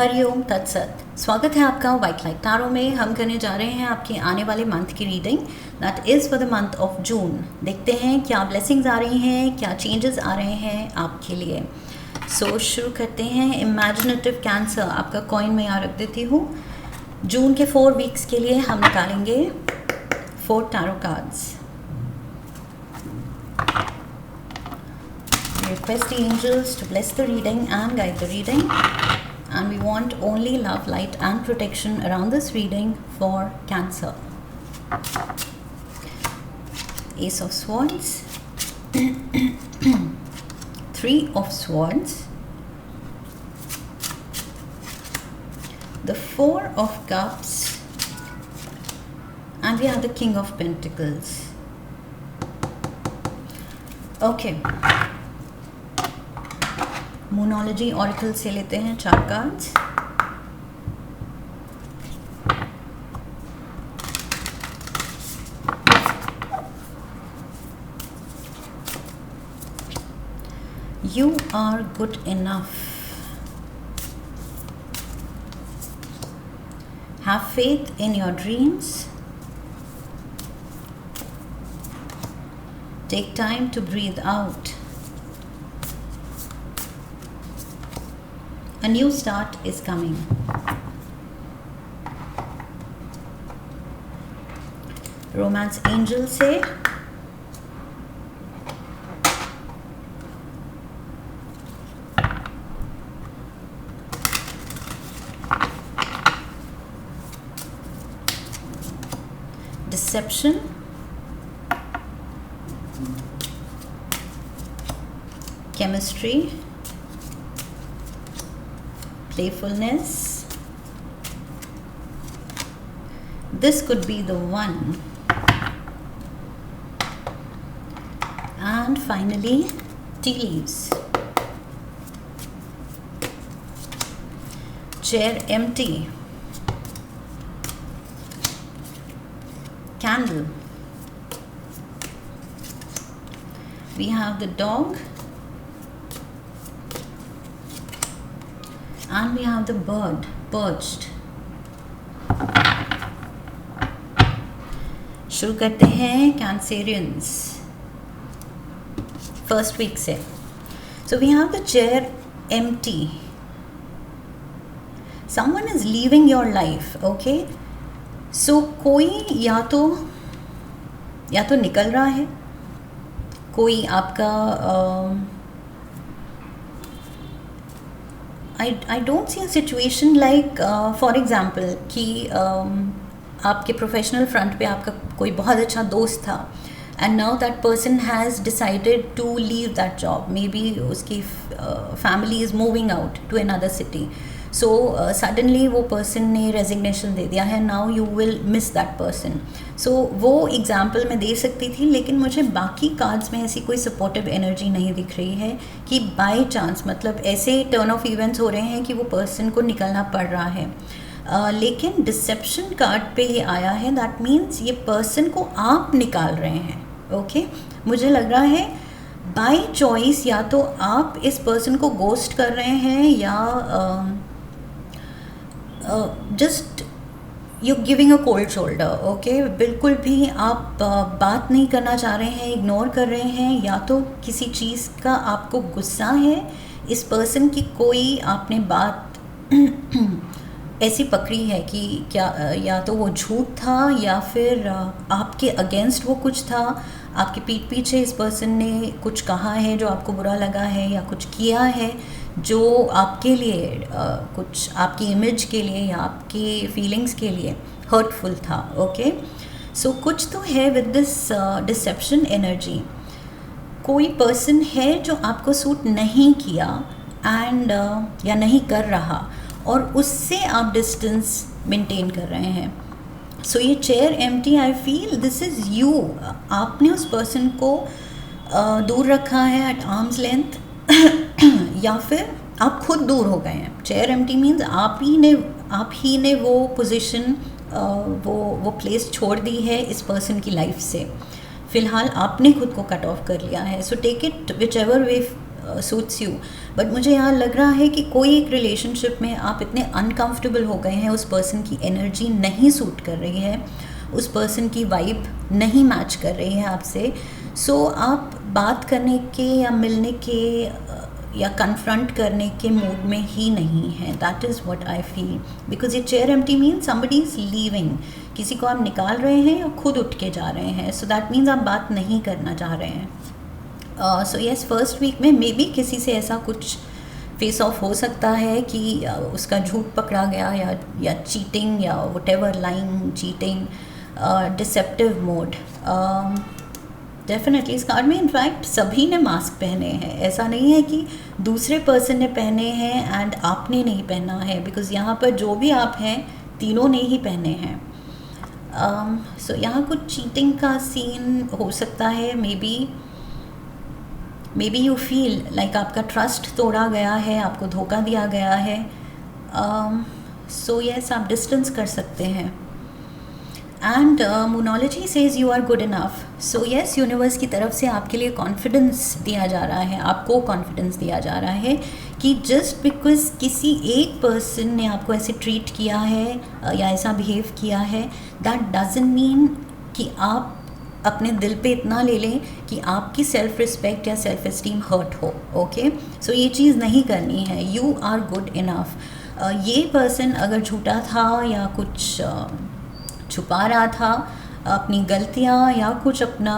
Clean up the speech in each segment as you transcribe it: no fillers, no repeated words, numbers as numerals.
हरिओम तत्सत। स्वागत है आपका वाइट लाइट टैरो में। हम करने जा रहे हैं आपके आने वाले मंथ की reading, that is for the month of June. देखते हैं क्या ब्लेसिंग्स आ रही हैं, क्या चेंजेस आ रहे हैं आपके लिए। सो शुरू करते हैं। इमेजिनेटिव कैंसर आपका कॉइन में यहाँ रख देती हूँ। जून के 4 वीक्स के लिए हम निकालेंगे 4 tarot cards. Request the angels to bless the reading and guide the reading, and we want only love, light and protection around this reading for Cancer. Ace of Swords, 3 of Swords, the 4 of Cups, and we have the King of Pentacles. Okay, Moonology oracle से लेते हैं 4 cards. You are good enough. Have faith in your dreams. Take time to breathe out. A new start is coming. Romance angel से deception, chemistry, playfulness. This could be the one. And finally, tea leaves. Chair empty. Candle. We have the dog. And we have the bird perched. शुरू करते हैं Cancerians first week से। So we have the chair empty. Someone is leaving your life. Okay, so कोई या तो निकल रहा है, कोई आपका I don't see a situation like for example कि आपके प्रोफेशनल फ्रंट पे आपका कोई बहुत अच्छा दोस्त था and now that person has decided to leave that job. Maybe उसकी family is moving out to another city. So suddenly वो person ने resignation दे दिया है. Now you will miss that person. So वो एग्जाम्पल मैं दे सकती थी, लेकिन मुझे बाकी कार्ड्स में ऐसी कोई सपोर्टिव एनर्जी नहीं दिख रही है कि बाय चांस मतलब ऐसे टर्न ऑफ इवेंट्स हो रहे हैं कि वो पर्सन को निकलना पड़ रहा है। लेकिन डिसेप्शन कार्ड पे ये आया है, दैट मीन्स ये पर्सन को आप निकाल रहे हैं। ओके, मुझे लग रहा है बाय चॉइस या तो आप इस पर्सन को गोस्ट कर रहे हैं या just you giving a cold shoulder. Okay, बिल्कुल भी आप बात नहीं करना चाह रहे हैं, इग्नोर कर रहे हैं, या तो किसी चीज़ का आपको गुस्सा है, इस पर्सन की कोई आपने बात ऐसी पकड़ी है कि क्या या तो वो झूठ था या फिर आपके अगेंस्ट वो कुछ था, आपके पीठ पीछे इस पर्सन ने कुछ कहा है जो आपको बुरा लगा है, या कुछ किया है जो आपके लिए कुछ आपकी इमेज के लिए या आपकी फीलिंग्स के लिए हर्टफुल था। ओके, सो कुछ तो है विद दिस डिसेप्शन एनर्जी। कोई पर्सन है जो आपको सूट नहीं किया एंड या नहीं कर रहा, और उससे आप डिस्टेंस मेंटेन कर रहे हैं। सो ये chair empty, I feel this is you. आपने उस पर्सन को दूर रखा है एट आर्म्स लेंथ या फिर आप खुद दूर हो गए हैं। चेयर एम्प्टी मीन्स आप ही ने वो पोजीशन वो प्लेस छोड़ दी है इस पर्सन की लाइफ से। फ़िलहाल आपने खुद को कट ऑफ कर लिया है। So take it whichever way suits you, but मुझे यहाँ लग रहा है कि कोई एक रिलेशनशिप में आप इतने अनकंफर्टेबल हो गए हैं, उस पर्सन की एनर्जी नहीं सूट कर रही है, उस पर्सन की वाइब नहीं मैच कर रही है आपसे, सो आप बात करने के या मिलने के या कन्फ्रंट करने के मूड में ही नहीं है. That is what I feel, because ये chair empty means somebody is leaving. किसी को आप निकाल रहे हैं या खुद उठ के जा रहे हैं, सो दैट मीन्स आप बात नहीं करना चाह रहे हैं. सो येस, फर्स्ट वीक में मे बी किसी से ऐसा कुछ फेस ऑफ हो सकता है कि उसका झूठ पकड़ा गया या चीटिंग या whatever, lying, cheating, deceptive mode. Definitely इस कार्ड में इनफैक्ट सभी ने मास्क पहने हैं. ऐसा नहीं है कि दूसरे पर्सन ने पहने हैं एंड आपने नहीं पहना है, बिकॉज यहाँ पर जो भी आप हैं तीनों ने ही पहने हैं. सो यहाँ कुछ चीटिंग का सीन हो सकता है. May be you feel like आपका ट्रस्ट तोड़ा गया है, आपको धोखा दिया गया है. सो येस, आप डिस्टेंस कर सकते हैं. And Moonology says you are good enough. So yes, universe की तरफ से आपके लिए कॉन्फिडेंस दिया जा रहा है, आपको कॉन्फिडेंस दिया जा रहा है कि जस्ट बिकॉज किसी एक पर्सन ने आपको ऐसे ट्रीट किया है या ऐसा बिहेव किया है, दैट डजंट मीन कि आप अपने दिल पे इतना ले लें कि आपकी सेल्फ रिस्पेक्ट या सेल्फ एस्टीम हर्ट हो. ओके, सो ये चीज़ नहीं करनी है. You are good enough. ये पर्सन अगर झूठा था या कुछ छुपा रहा था अपनी गलतियाँ या कुछ अपना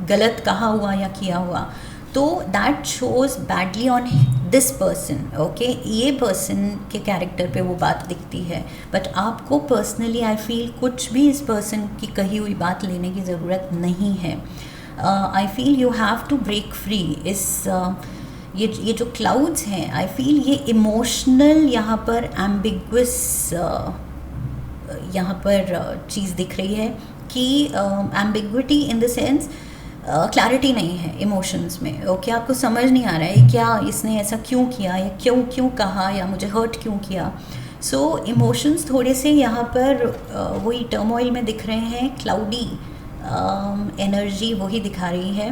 गलत कहा हुआ या किया हुआ, तो that shows badly on this person. Okay, ये पर्सन के कैरेक्टर पे वो बात दिखती है, बट आपको पर्सनली आई फील कुछ भी इस पर्सन की कही हुई बात लेने की ज़रूरत नहीं है. I feel you have to break free. ये जो क्लाउड्स हैं, आई फील ये इमोशनल यहाँ पर एम्बिग्वस यहाँ पर चीज़ दिख रही है कि ambiguity in the sense clarity नहीं है इमोशंस में. ओके, आपको समझ नहीं आ रहा है क्या इसने ऐसा क्यों किया या क्यों कहा या मुझे हर्ट क्यों किया. सो इमोशंस थोड़े से यहाँ पर वही टर्मोइल में दिख रहे हैं. क्लाउडी एनर्जी वही दिखा रही है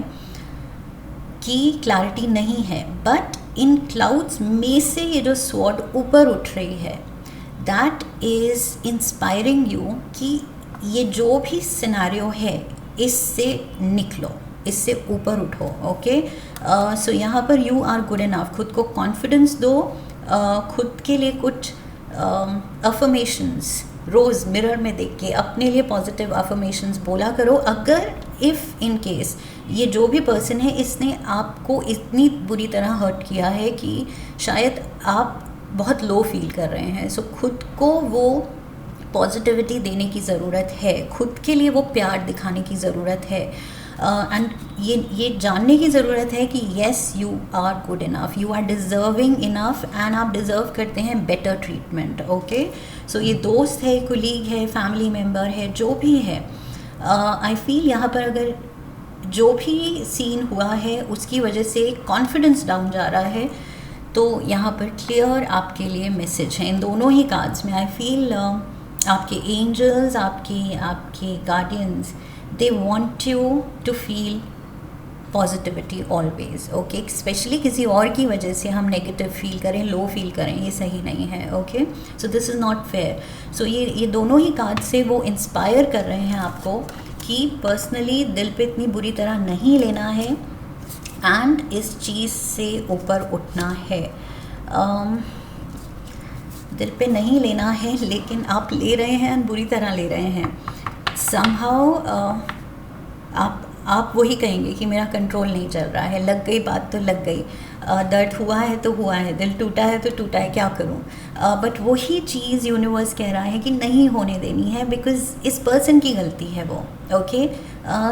कि क्लैरिटी नहीं है. बट इन क्लाउड्स में से ये जो स्वॉर्ड ऊपर उठ रही है, दैट इज़ इंस्पायरिंग यू कि ये जो भी सिनेरियो है इससे निकलो, इससे ऊपर उठो. ओके, सो यहाँ पर यू आर गुड इनफ. खुद को कॉन्फिडेंस दो. खुद के लिए कुछ अफर्मेशंस रोज़ मिरर में देख के अपने लिए पॉजिटिव अफर्मेशंस बोला करो. अगर इफ़ इन केस ये जो भी पर्सन है इसने आपको इतनी बुरी तरह हर्ट किया है कि शायद आप बहुत लो फील कर रहे हैं, सो खुद को वो पॉजिटिविटी देने की ज़रूरत है. खुद के लिए वो प्यार दिखाने की ज़रूरत है. एंड ये जानने की ज़रूरत है कि yes, you are good enough, you are deserving enough and आप डिज़र्व करते हैं बेटर ट्रीटमेंट. ओके, सो ये दोस्त है, कुलीग है, फैमिली मेम्बर है, जो भी है, आई फील यहाँ पर अगर जो भी सीन हुआ है उसकी वजह से कॉन्फिडेंस डाउन जा रहा है, तो यहाँ पर क्लियर आपके लिए मैसेज है इन दोनों ही कार्ड्स में. आई फील आपके एंजल्स, आपके guardians, they want you to feel positivity always. Okay, specially किसी और की वजह से हम नेगेटिव फील करें, लो फील करें, ये सही नहीं है. Okay, so this is not fair. So ये दोनों ही कार्ड से वो इंस्पायर कर रहे हैं आपको कि पर्सनली दिल पे इतनी बुरी तरह नहीं लेना है एंड इस चीज़ से ऊपर उठना है. दिल पे नहीं लेना है, लेकिन आप ले रहे हैं और बुरी तरह ले रहे हैं. समहाउ आप वही कहेंगे कि मेरा कंट्रोल नहीं चल रहा है. लग गई बात तो लग गई, दर्द हुआ है तो हुआ है, दिल टूटा है तो टूटा है, क्या करूं. बट वही चीज़ यूनिवर्स कह रहा है कि नहीं होने देनी है, बिकॉज इस पर्सन की गलती है वो. ओके,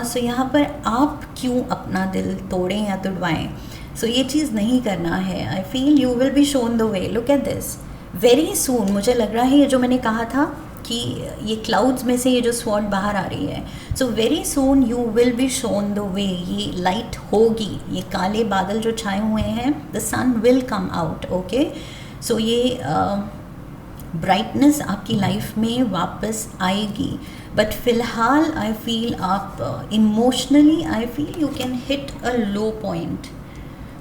सो यहाँ पर आप क्यों अपना दिल तोड़ें या तुड़वाएं. सो ये चीज़ नहीं करना है. I feel you will be shown the way. Look at this very soon. मुझे लग रहा है ये जो मैंने कहा था कि ये क्लाउड्स में से ये जो स्वॉर्ड बाहर आ रही है, so very soon you will be shown the वे. ये लाइट होगी. ये काले बादल जो छाए हुए हैं, the sun will come out. Okay, so ये ब्राइटनेस आपकी लाइफ में वापस आएगी. बट फिलहाल आई फील आप emotionally, I feel you can hit a low point.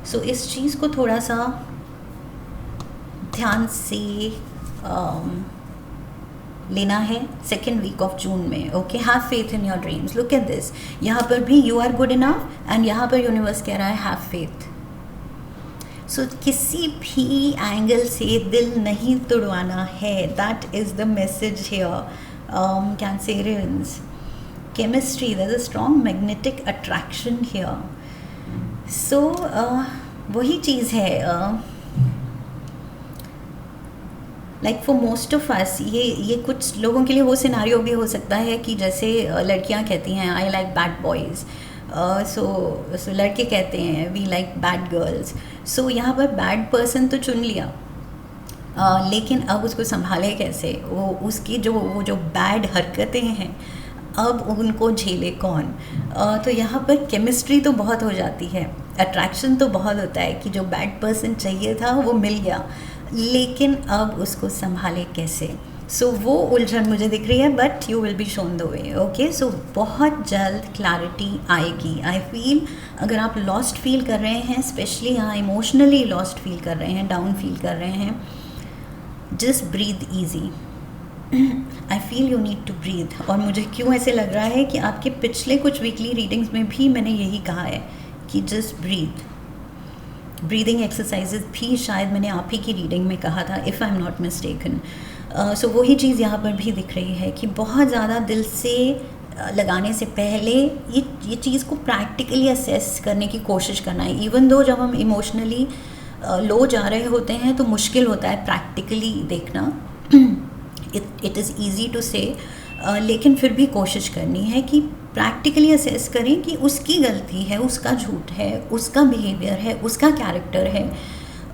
So इस चीज़ को थोड़ा सा ध्यान से लेना है सेकेंड वीक ऑफ जून में. Okay, have faith in your dreams. Look at this, यहाँ पर भी you are good enough and यहाँ पर यूनिवर्स कह रहा है हैव फेथ. सो किसी भी एंगल से दिल नहीं तोड़वाना है. That is the message here. Cancerians, chemistry, there is a strong magnetic attraction here. So वही चीज़ है. Like for most of us ये कुछ लोगों के लिए वो सिनारियो भी हो सकता है कि जैसे लड़कियां कहती हैं आई लाइक बैड बॉयज़, सो लड़के कहते हैं वी लाइक बैड गर्ल्स. सो यहाँ पर बैड पर्सन तो चुन लिया, लेकिन अब उसको संभाले कैसे. वो उसकी वो जो बैड हरकतें हैं अब उनको झेले कौन. तो यहाँ पर केमिस्ट्री तो बहुत हो जाती है, अट्रैक्शन तो बहुत होता है कि जो बैड पर्सन चाहिए था वो मिल गया, लेकिन अब उसको संभाले कैसे. सो वो उलझन मुझे दिख रही है, but you will be shown the way. Okay, so बहुत जल्द क्लैरिटी आएगी. आई फील अगर आप लॉस्ट फील कर रहे हैं, स्पेशली यहाँ इमोशनली लॉस्ट फील कर रहे हैं, डाउन फील कर रहे हैं, just breathe easy. I feel you need to breathe. और मुझे क्यों ऐसे लग रहा है कि आपके पिछले कुछ वीकली रीडिंग्स में भी मैंने यही कहा है कि जस्ट ब्रीथ. ब्रीदिंग एक्सरसाइजेज भी शायद मैंने आप ही की रीडिंग में कहा था, if I am not mistaken. So वही चीज़ यहाँ पर भी दिख रही है कि बहुत ज़्यादा दिल से लगाने से पहले ये चीज़ को प्रैक्टिकली असेस करने की कोशिश करना है. इवन दो जब हम इमोशनली लो जा रहे होते हैं तो मुश्किल होता है प्रैक्टिकली देखना. इट इज़ ईजी टू से, लेकिन फिर भी कोशिश करनी है कि प्रैक्टिकली असेस करें कि उसकी गलती है, उसका झूठ है, उसका बिहेवियर है, उसका कैरेक्टर है,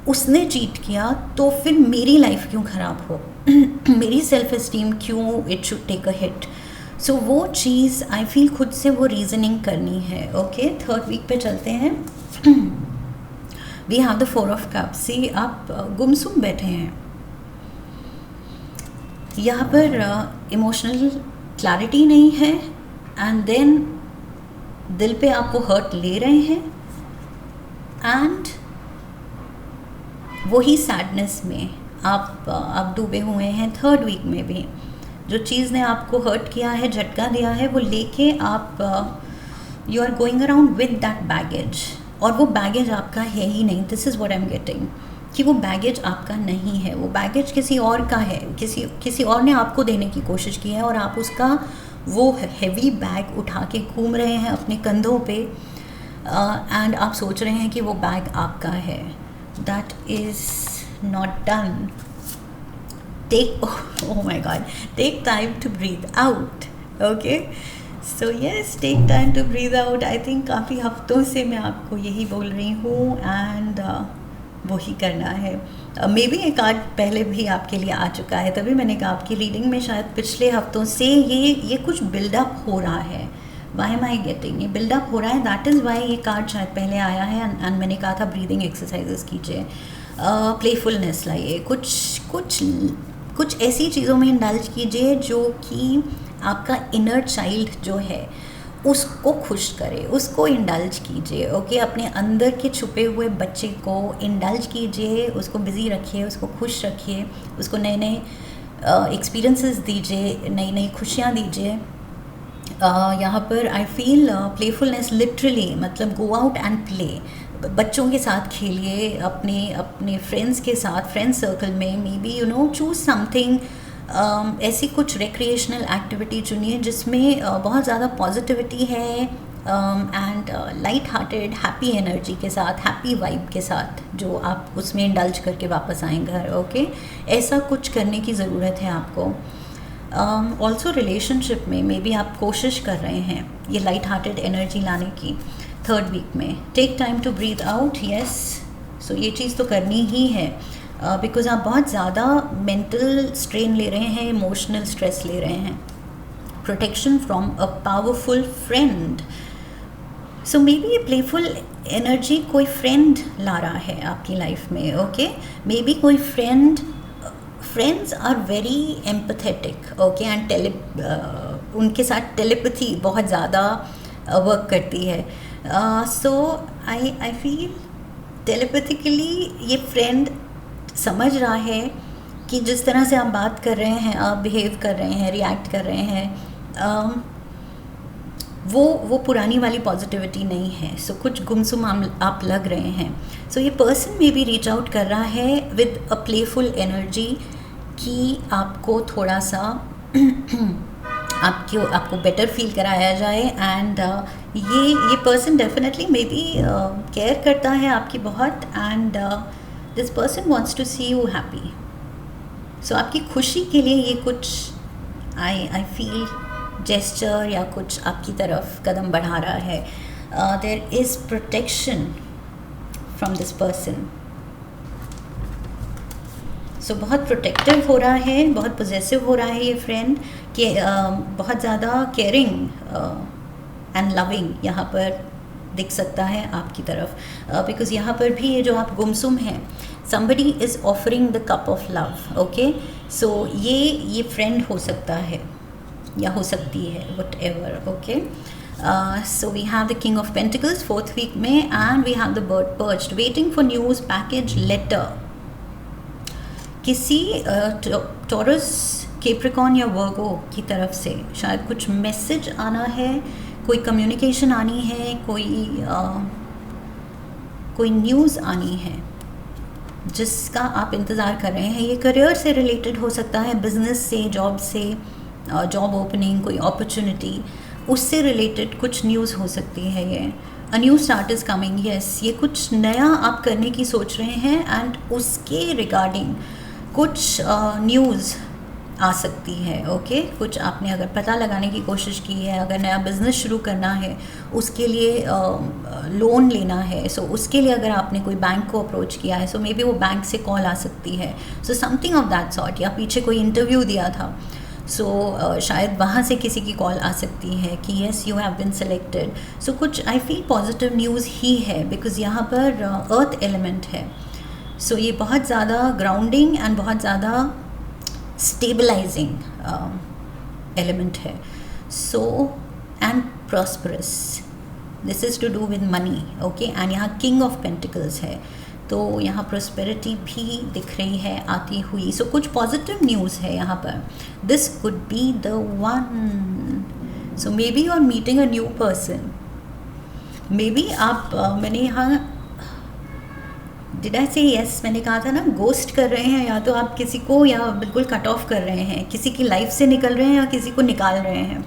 उसने चीट किया तो फिर मेरी लाइफ क्यों ख़राब हो, मेरी सेल्फ एस्टीम क्यों it should take a hit. So वो चीज़ आई फील खुद से वो रीजनिंग करनी है. ओके, थर्ड वीक पे चलते हैं. We have the 4 of cups. See आप गुमसुम बैठे हैं यहाँ पर, इमोशनल क्लैरिटी नहीं है, एंड देन दिल पे आप वो हर्ट ले रहे हैं, एंड वही सैडनेस में आप डूबे हुए हैं. थर्ड वीक में भी जो चीज़ ने आपको हर्ट किया है, झटका दिया है, वो लेके आप you are going around with that baggage. और वो बैगेज आपका है ही नहीं. This is what I am getting, कि वो बैगेज आपका नहीं है, वो बैगेज किसी और का है, किसी और ने आपको देने की कोशिश की है, और आप उसका वो हैवी बैग उठा के घूम रहे हैं अपने कंधों पे, एंड आप सोच रहे हैं कि वो बैग आपका है. That is not done. oh my god, take time to breathe out. Okay, so yes, take time to breathe out. I think काफ़ी हफ्तों से मैं आपको यही बोल रही हूँ, एंड वही करना है. मे बी एक कार्ड पहले भी आपके लिए आ चुका है, तभी मैंने कहा आपकी रीडिंग में शायद पिछले हफ्तों से ये कुछ बिल्डअप हो रहा है. वाई एम आई गेटिंग, ये बिल्डअप हो रहा है. दैट इज़ वाई ये कार्ड शायद पहले आया है, एंड मैंने कहा था ब्रीदिंग एक्सरसाइजेस कीजिए, प्लेफुलनेस लाइए, कुछ ऐसी चीज़ों में इंडल्ज कीजिए जो कि आपका इनर चाइल्ड जो है उसको खुश करे, उसको इंडल्ज कीजिए. ओके, अपने अंदर के छुपे हुए बच्चे को इंडल्ज कीजिए, उसको बिज़ी रखिए, उसको खुश रखिए, उसको नए नए एक्सपीरियंसेस दीजिए, नई नई खुशियाँ दीजिए. यहाँ पर आई फील प्लेफुलनेस लिटरली मतलब गो आउट एंड प्ले. बच्चों के साथ खेलिए, अपने फ्रेंड्स के साथ, फ्रेंड सर्कल में, may be you know choose something, ऐसी कुछ रिक्रिएशनल एक्टिविटी चुनिए जिसमें बहुत ज़्यादा पॉजिटिविटी है, and light hearted happy energy के साथ, हैप्पी वाइब के साथ, जो आप उसमें इंडल्ज करके वापस आएँ घर. ओके, ऐसा कुछ करने की ज़रूरत है आपको. ऑल्सो रिलेशनशिप में मे बी आप कोशिश कर रहे हैं ये लाइट हार्टेड एनर्जी लाने की. थर्ड वीक में take time to breathe out. Yes, so ये चीज़ तो करनी ही है, बिकॉज आप बहुत ज़्यादा मेंटल स्ट्रेन ले रहे हैं, इमोशनल स्ट्रेस ले रहे हैं. Protection from a powerful friend. So maybe ये प्लेफुल एनर्जी कोई फ्रेंड ला रहा है आपकी लाइफ में. ओके, मे बी कोई friends are very empathetic. Okay, and उनके साथ टेलीपैथी बहुत ज़्यादा वर्क करती है. सो आई फील टेलीपैथिकली ये फ्रेंड समझ रहा है कि जिस तरह से आप बात कर रहे हैं, आप बिहेव कर रहे हैं, रिएक्ट कर रहे हैं, वो पुरानी वाली पॉजिटिविटी नहीं है. सो कुछ गुमसुम आप लग रहे हैं. सो ये पर्सन में भी रीच आउट कर रहा है विद अ प्लेफुल एनर्जी कि आपको थोड़ा सा आपको बेटर फील कराया जाए. एंड ये person definitely may be care करता है आपकी बहुत. And this person wants to see you happy. So आपकी खुशी के लिए ये कुछ आई फील जेस्चर या कुछ आपकी तरफ कदम बढ़ा रहा है. There is protection from this person. So बहुत प्रोटेक्टिव हो रहा है, बहुत पॉजेसिव हो रहा है ये फ्रेंड कि बहुत ज़्यादा केयरिंग एंड लविंग यहाँ पर दिख सकता है आपकी तरफ. बिकॉज यहाँ पर भी ये जो आप गुमसुम हैं, somebody is offering the cup of love. Okay, so ये फ्रेंड हो सकता है या हो सकती है, whatever. Okay, so we have the King of Pentacles 4th week में, and we have the Bird perched waiting for news, package, letter. किसी टॉरस, कैप्रिकॉर्न या वर्गो की तरफ से शायद कुछ मैसेज आना है, कोई कम्युनिकेशन आनी है, कोई न्यूज़ आनी है जिसका आप इंतज़ार कर रहे हैं. ये करियर से रिलेटेड हो सकता है, बिजनेस से, जॉब से, जॉब ओपनिंग, कोई अपॉर्चुनिटी, उससे रिलेटेड कुछ न्यूज़ हो सकती है. ये a new start is coming. Yes, ये कुछ नया आप करने की सोच रहे हैं एंड उसके रिगार्डिंग कुछ न्यूज़ आ सकती है. ओके, कुछ आपने अगर पता लगाने की कोशिश की है, अगर नया बिज़नेस शुरू करना है, उसके लिए लोन लेना है, सो उसके लिए अगर आपने कोई बैंक को अप्रोच किया है, सो मे बी वो बैंक से कॉल आ सकती है. So something of that sort. या पीछे कोई इंटरव्यू दिया था, सो शायद वहाँ से किसी की कॉल आ सकती है कि yes you have been selected. So कुछ आई फील पॉजिटिव न्यूज़ ही है, बिकॉज़ यहाँ पर अर्थ एलिमेंट है. सो ये बहुत ज़्यादा ग्राउंडिंग एंड बहुत ज़्यादा स्टेबलाइजिंग एलिमेंट है. So and prosperous, this is to do with money. Okay, and यहाँ किंग ऑफ पेंटिकल्स है, तो यहाँ प्रोस्पेरिटी भी दिख रही है आती हुई. सो कुछ पॉजिटिव न्यूज़ है यहाँ पर. This could be the one. So maybe you are meeting a new person. Maybe आप मैंने यहाँ डिड आई से यस, मैंने कहा था ना, गोस्ट कर रहे हैं, या तो आप किसी को या बिल्कुल कट ऑफ कर रहे हैं, किसी की लाइफ से निकल रहे हैं या किसी को निकाल रहे हैं.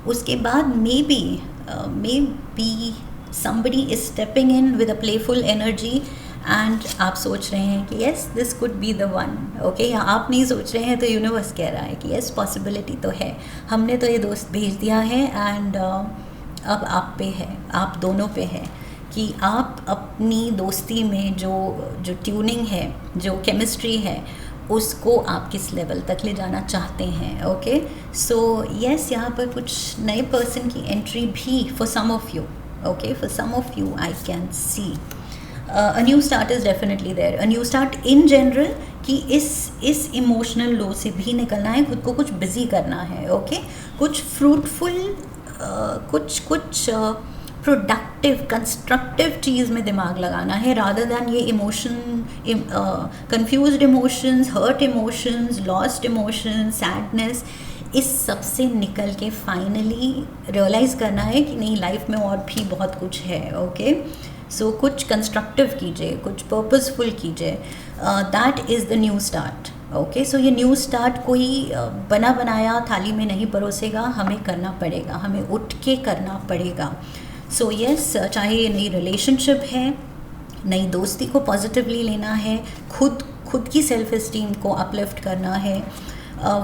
उसके बाद may be somebody is stepping in with a playful energy and आप सोच रहे हैं कि yes this could be the one. Okay, या आप नहीं सोच रहे हैं तो यूनिवर्स कह रहा है कि येस पॉसिबिलिटी तो है, हमने तो ये दोस्त भेज दिया है एंड अब आप पे है, आप दोनों पे है कि आप अपनी दोस्ती में जो ट्यूनिंग है, जो केमिस्ट्री है, उसको आप किस लेवल तक ले जाना चाहते हैं. ओके, सो येस यहाँ पर कुछ नए पर्सन की एंट्री भी for some of you. Okay, for some of you I can see a new start is definitely there. A new start in general कि इस इमोशनल लो से भी निकलना है, खुद को कुछ बिजी करना है. ओके, कुछ फ्रूटफुल, कुछ प्रोडक्टिव, कंस्ट्रक्टिव चीज़ में दिमाग लगाना है, रादर दैन ये emotion, confused emotions, hurt emotions, lost emotions, sadness, इस सब से निकल के फाइनली रियलाइज़ करना है कि नहीं, लाइफ में और भी बहुत कुछ है. ओके, सो कुछ कंस्ट्रक्टिव कीजिए, कुछ पर्पसफुल कीजिए. That is the new start. Okay, so ये न्यू स्टार्ट कोई बना बनाया थाली में नहीं परोसेगा, हमें करना पड़ेगा, हमें उठ के करना पड़ेगा. सो येस, चाहे ये नई रिलेशनशिप है, नई दोस्ती को पॉजिटिवली लेना है, खुद की सेल्फ इस्टीम को अपलिफ्ट करना है,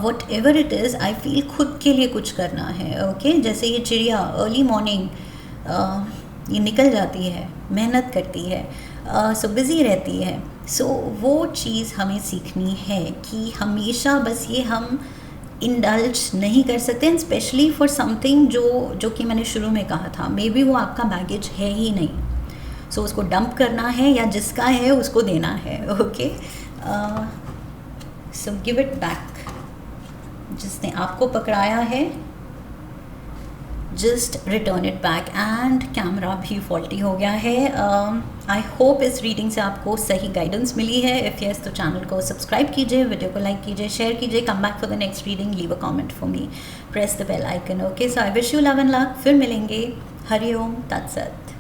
what ever it is, I feel खुद के लिए कुछ करना है. ओके, जैसे ये चिड़िया अर्ली मॉर्निंग ये निकल जाती है, मेहनत करती है, सो बिज़ी रहती है. सो वो चीज़ हमें सीखनी है कि हमेशा बस ये हम इंडल्ज नहीं कर सकते, एंड स्पेशली फॉर समथिंग जो कि मैंने शुरू में कहा था, मे बी वो आपका बैगेज है ही नहीं. सो उसको डंप करना है या जिसका है उसको देना है. Okay, so give it back. जिसने आपको पकड़ाया है just return it back. And camera भी फॉल्टी हो गया है। आई होप इस रीडिंग से आपको सही गाइडेंस मिली है। इफ़ यस तो चैनल को सब्सक्राइब कीजिए, वीडियो को लाइक कीजिए, शेयर कीजिए। Come back for the next reading, leave a comment for me, press the bell icon. Okay, so I wish you love and luck. फिर मिलेंगे। हरि ओम तत्सत।